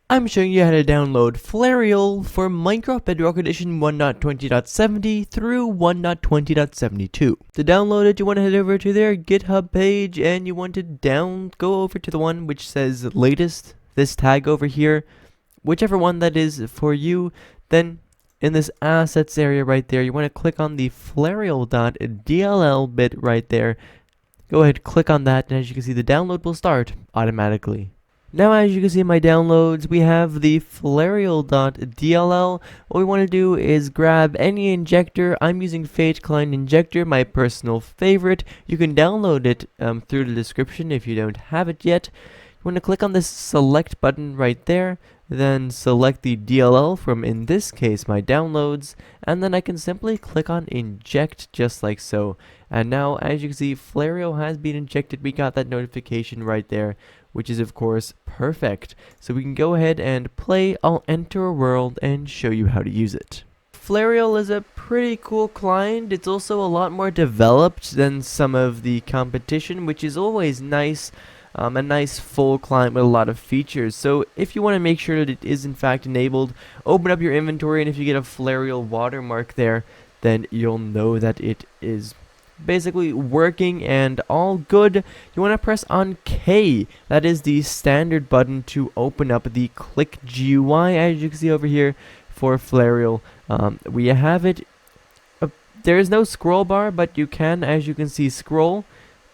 I'm showing you how to download Flarial for Minecraft Bedrock Edition 1.20.70 through 1.20.72. To download it, you want to head over to their GitHub page and you want to go over to the one which says latest, this tag over here, whichever one that is for you. Then in this assets area right there, you want to click on the Flarial.dll bit right there. Go ahead, click on that, and as you can see, the download will start automatically. Now, as you can see in my downloads, we have the Flarial.dll. What we want to do is grab any injector. I'm using Flarial Client injector, my personal favorite. You can download it through the description if you don't have it yet. You want to click on this select button right there, then select the DLL from, in this case, my downloads, and then I can simply click on inject just like so. And now, as you can see, Flarial has been injected. We got that notification right there, which is of course perfect. So we can go ahead and play. I'll enter a world and show you how to use it. Flarial is a pretty cool client. It's also a lot more developed than some of the competition, which is always nice. A nice full client with a lot of features. So if you want to make sure that it is in fact enabled, open up your inventory, and if you get a Flarial watermark there, then you'll know that it is basically working and all good. You want to press on K. That is the standard button to open up the Click GUI, as you can see over here for Flarial. We have it. There is no scroll bar, but you can, as you can see, scroll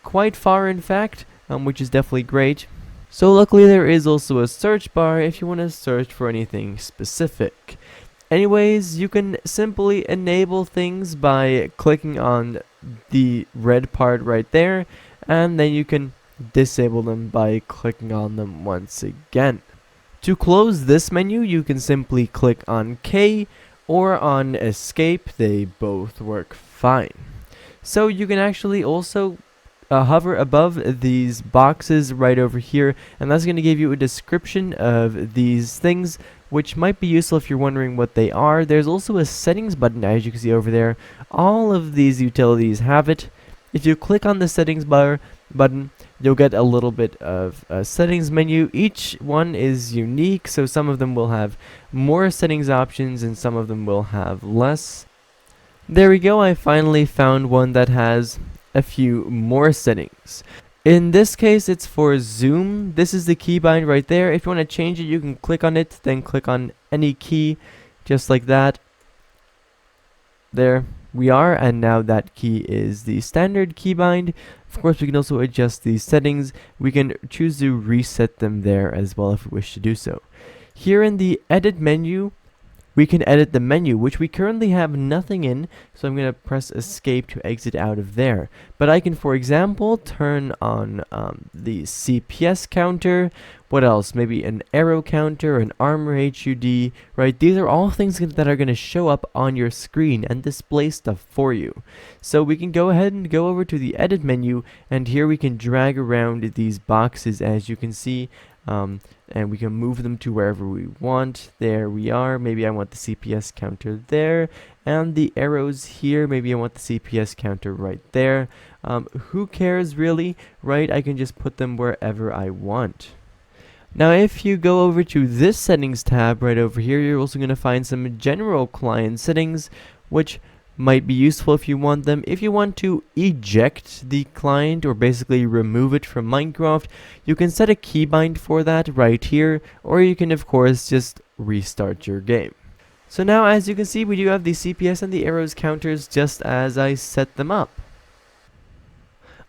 quite far in fact. Which is definitely great. So luckily there is also a search bar if you want to search for anything specific. Anyways, you can simply enable things by clicking on the red part right there, and then you can disable them by clicking on them once again. To close this menu, you can simply click on K or on escape. They both work fine. So you can actually also hover above these boxes right over here, and that's going to give you a description of these things, which might be useful if you're wondering what they are. There's also a settings button, as you can see over there. All of these utilities have it. If you click on the settings button, you'll get a little bit of a settings menu. Each one is unique, so some of them will have more settings options and some of them will have less. There we go, I finally found one that has a few more settings. In this case, it's for zoom. This is the keybind right there. If you want to change it, you can click on it, then click on any key, just like that. There we are, and now that key is the standard keybind. Of course, we can also adjust these settings. We can choose to reset them there as well if we wish to do so. Here in the edit menu, we can edit the menu, which we currently have nothing in, so I'm going to press escape to exit out of there. But I can, for example, turn on the CPS counter. What else? Maybe an arrow counter, an armor HUD, right? These are all things that are going to show up on your screen and display stuff for you. So we can go ahead and go over to the edit menu, and here we can drag around these boxes, as you can see. And we can move them to wherever we want. There we are. Maybe I want the CPS counter there, and the arrows here. Maybe I want the CPS counter right there. Who cares really, right? I can just put them wherever I want. Now if you go over to this settings tab right over here, you're also going to find some general client settings, which might be useful if you want them. If you want to eject the client, or basically remove it from Minecraft, you can set a keybind for that right here, or you can of course just restart your game. So now, as you can see, we do have the CPS and the arrows counters just as I set them up.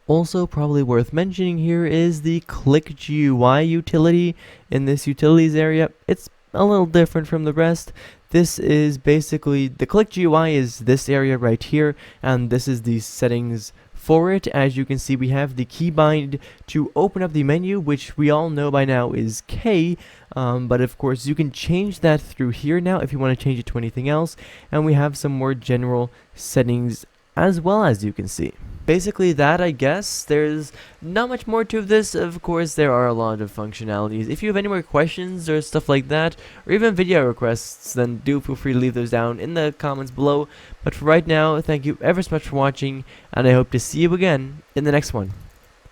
Also probably worth mentioning here is the Click GUI utility. In this utilities area, it's a little different from the rest. This is basically, the Click GUI is this area right here, and this is the settings for it. As you can see, we have the keybind to open up the menu, which we all know by now is K, but of course you can change that through here now if you want to change it to anything else, and we have some more general settings as well, as you can see. Basically that, I guess. There's not much more to this. Of course, there are a lot of functionalities. If you have any more questions or stuff like that, or even video requests, then do feel free to leave those down in the comments below. But for right now, thank you ever so much for watching, and I hope to see you again in the next one.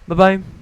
Bye bye.